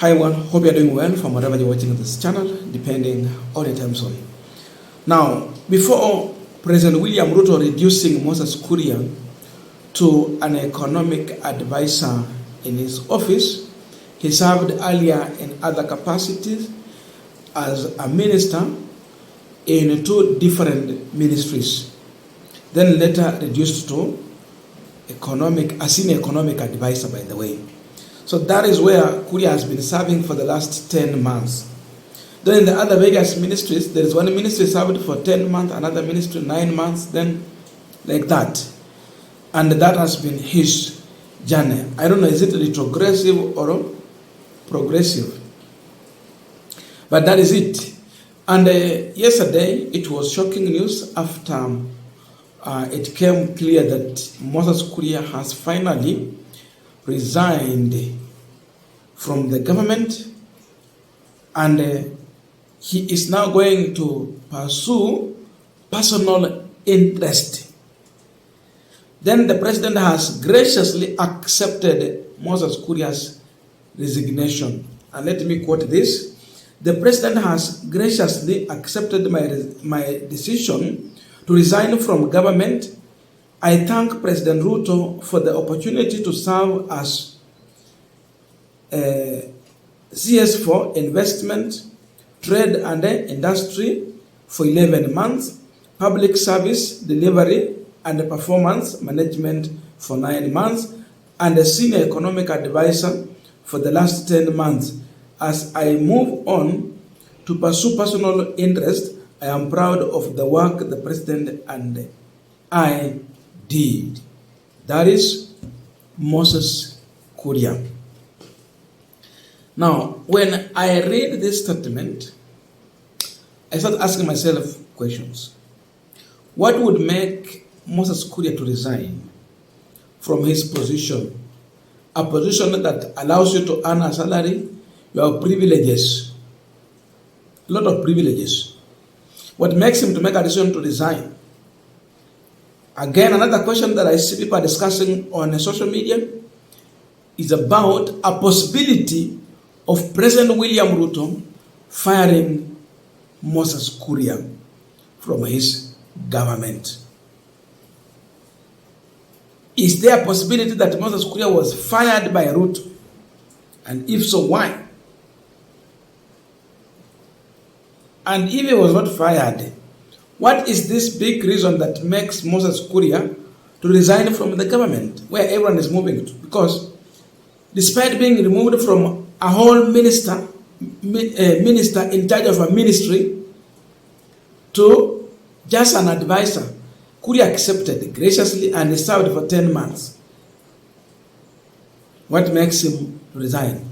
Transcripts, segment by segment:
Hi everyone, hope you're doing well from wherever you're watching this channel, depending on your time zone. Now, before President William Ruto reducing Moses Kuria to an economic advisor in his office, he served earlier in other capacities as a minister in two different ministries, then later reduced to a senior economic advisor, by the way. So that is where Kuria has been serving for the last 10 months. Then in the other various ministries, there is one ministry served for 10 months, another ministry 9 months, then like that. And that has been his journey. I don't know, is it retrogressive or progressive? But that is it. And yesterday, it was shocking news after it came clear that Moses Kuria has finally resigned from the government, and he is now going to pursue personal interest. Then the president has graciously accepted Moses Kuria's resignation. And let me quote this. The president has graciously accepted my decision to resign from government. I thank President Ruto for the opportunity to serve as CS for Investment, Trade and Industry for 11 months, Public Service Delivery and Performance Management for 9 months, and a Senior Economic Advisor for the last 10 months. As I move on to pursue personal interest, I am proud of the work the President and I did. That is Moses Kuria. Now, when I read this statement, I started asking myself questions. What would make Moses Kuria to resign from his position? A position that allows you to earn a salary, you have privileges, a lot of privileges. What makes him to make a decision to resign? Again, another question that I see people are discussing on social media is about a possibility of President William Ruto firing Moses Kuria from his government. Is there a possibility that Moses Kuria was fired by Ruto? And if so, why? And if he was not fired, what is this big reason that makes Moses Kuria to resign from the government where everyone is moving to? Because despite being removed from a whole minister in charge of a ministry to just an advisor, Kuria accepted graciously and he served for 10 months. What makes him resign?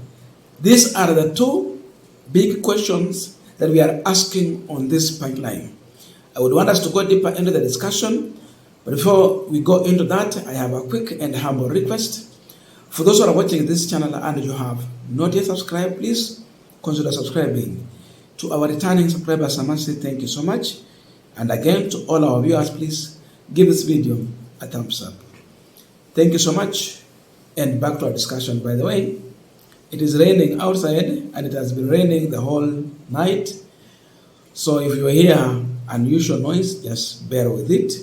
These are the two big questions that we are asking on this Punchline. I would want us to go deeper into the discussion, but before we go into that, I have a quick and humble request. For those who are watching this channel and you have not yet subscribed, please consider subscribing. To our returning subscribers, I must say thank you so much. And again, to all our viewers, please give this video a thumbs up. Thank you so much. And back to our discussion. By the way, it is raining outside and it has been raining the whole night. So if you hear unusual noise, just bear with it.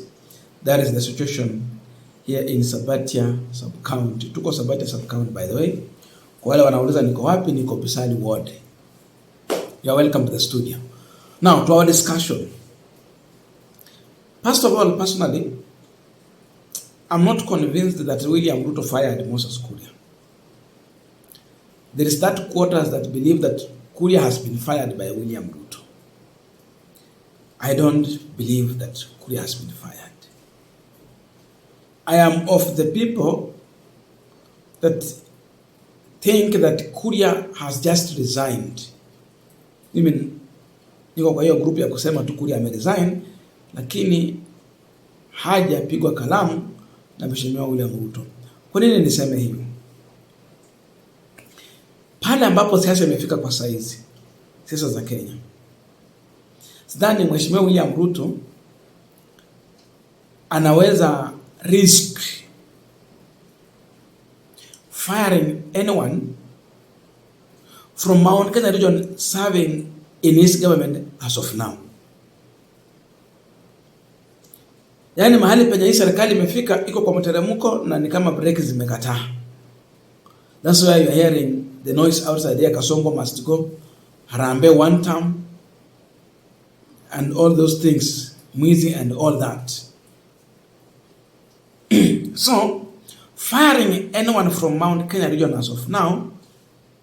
That is the situation here in Sabatia sub-county. Tuko Sabatia sub-county, by the way. Kwa wale wanauliza niko wapi, niko Pisani ward. You are welcome to the studio. Now, to our discussion. First of all, personally, I'm not convinced that William Ruto fired Moses Kuria. There is that quarters that believe that Kuria has been fired by William Ruto. I don't believe that Kuria has been fired. I am of the people that think that Kuria has just resigned. I mean, niko kwa hiyo group ya kusema tu Kuria ameresign, lakini hajapigwa kalamu na Mheshimiwa William Ruto. Kwa nini niseme hivyo? Pale ambapo siasa imefika kwa saizi, siasa za Kenya, sidhani Mheshimiwa William Ruto anaweza risk firing anyone from Mount Kenya region serving in his government as of now. Yani mahali penye hii serikali imefika iko kwa mteremko na ni kama breki zimekataa. That's why you are hearing the noise outside here, Kasongo must go, Harambe one term, and all those things, Mwizi and all that. So, firing anyone from Mount Kenya region as of now,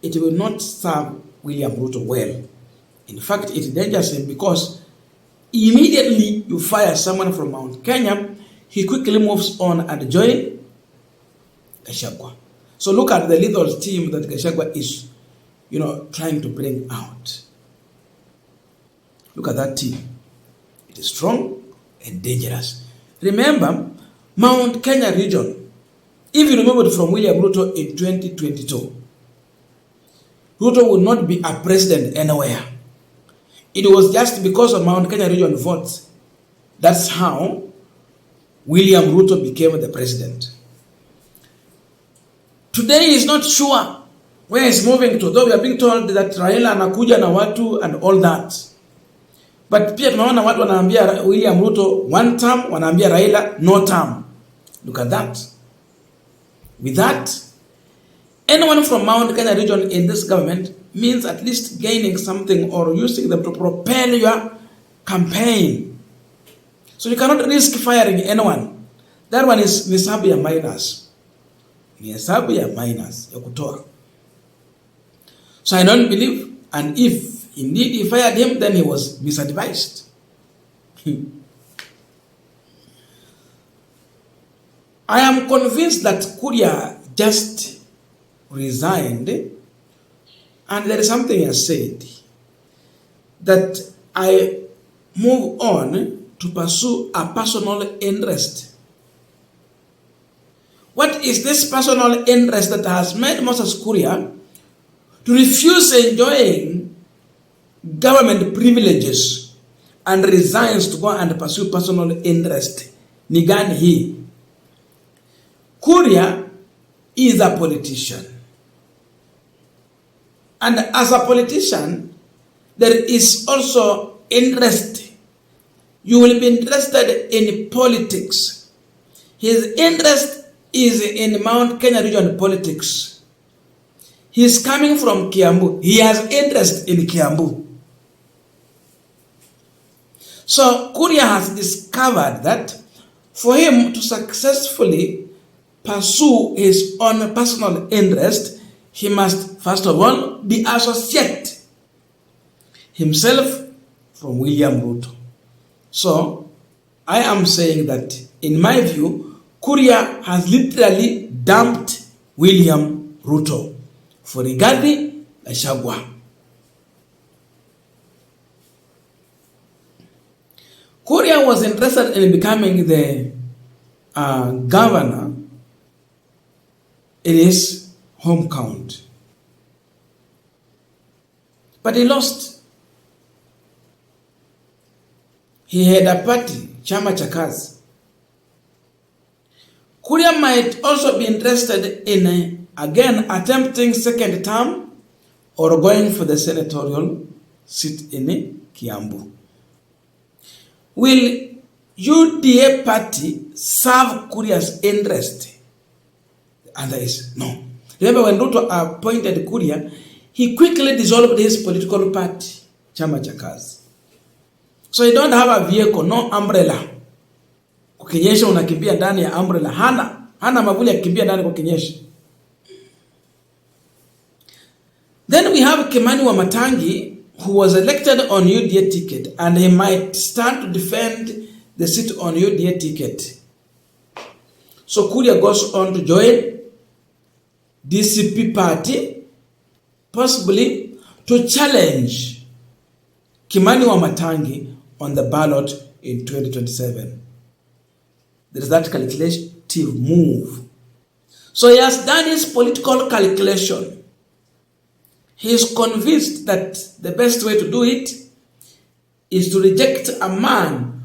it will not serve William Ruto well. In fact, it endangers him because immediately you fire someone from Mount Kenya, he quickly moves on and joins Gachagwa. So look at the little team that Gachagwa is, trying to bring out. Look at that team. It is strong and dangerous. Remember, Mount Kenya region, if you remember from William Ruto in 2022, Ruto would not be a president anywhere. It was just because of Mount Kenya region votes. That's how William Ruto became the president. Today is not sure where he's moving to, though we are being told that Raila anakuja na watu and all that. But pia tunaona watu wanaambia William Ruto one term, wanaambia Raila no term. Look at that. With that, anyone from Mount Kenya region in this government means at least gaining something or using them to propel your campaign. So you cannot risk firing anyone. That one is hesabu ya minus. Ni hesabu ya minus ya kutoa. So I don't believe, and if indeed he fired him, then he was misadvised. I am convinced that Kuria just resigned, and there is something I said, that I move on to pursue a personal interest. What is this personal interest that has made Moses Kuria to refuse enjoying government privileges and resigns to go and pursue personal interest? Nigani hii? Kuria is a politician. And as a politician, there is also interest. You will be interested in politics. His interest is in Mount Kenya region politics. He is coming from Kiambu. He has interest in Kiambu. So Kuria has discovered that for him to successfully pursue his own personal interest, he must first of all deassociate himself from William Ruto. So I am saying that in my view, Kuria has literally dumped William Ruto for regarding Gachagwa. Kuria was interested in becoming the governor in his home county, but he lost. He had a party, Chama cha Kazi. Kuria might also be interested in again attempting second term or going for the senatorial seat in Kiambu. Will UDA party serve Kuria's interest? The answer is no. Remember when Ruto appointed Kuria, he quickly dissolved his political party, Chama cha Kazi. So he don't have a vehicle, no umbrella. Kukinyesha unakimbia ndani ya umbrella. Hana mavuli ya kukimbia ndani kukinyesha. Then we have Kimani Wamatangi, who was elected on UDA ticket, and he might stand to defend the seat on UDA ticket. So Kuria goes on to join DCP party, possibly to challenge Kimani Wamatangi on the ballot in 2027. There is that calculative move. So he has done his political calculation. He is convinced that the best way to do it is to reject a man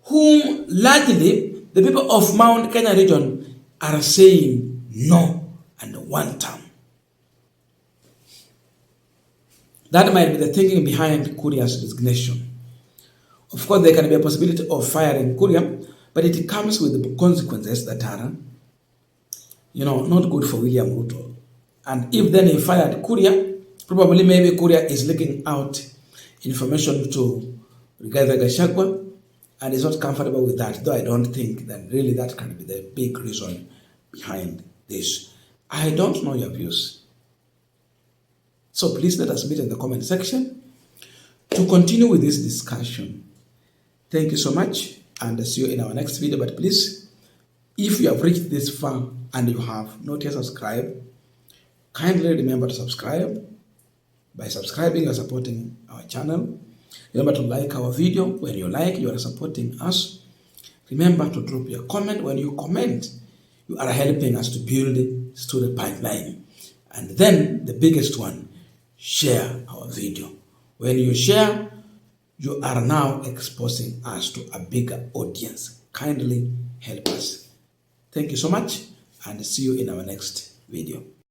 whom largely the people of Mount Kenya region are saying no and one term. That might be the thinking behind Kuria's resignation. Of course, there can be a possibility of firing Kuria, but it comes with the consequences that are, not good for William Ruto. And if then he fired Kuria, probably maybe Kuria is leaking out information to Rigathi Gachagwa, and is not comfortable with that, though I don't think that really that can be the big reason behind this. I don't know your views. So please let us meet in the comment section to continue with this discussion. Thank you so much, and see you in our next video. But please, if you have reached this far and you have not yet subscribed, kindly remember to subscribe. By subscribing, you are supporting our channel. Remember to like our video. When you like, you are supporting us. Remember to drop your comment. When you comment, you are helping us to build Stureh Punchline. And then the biggest one, share our video. When you share, you are now exposing us to a bigger audience. Kindly help us. Thank you so much, and see you in our next video.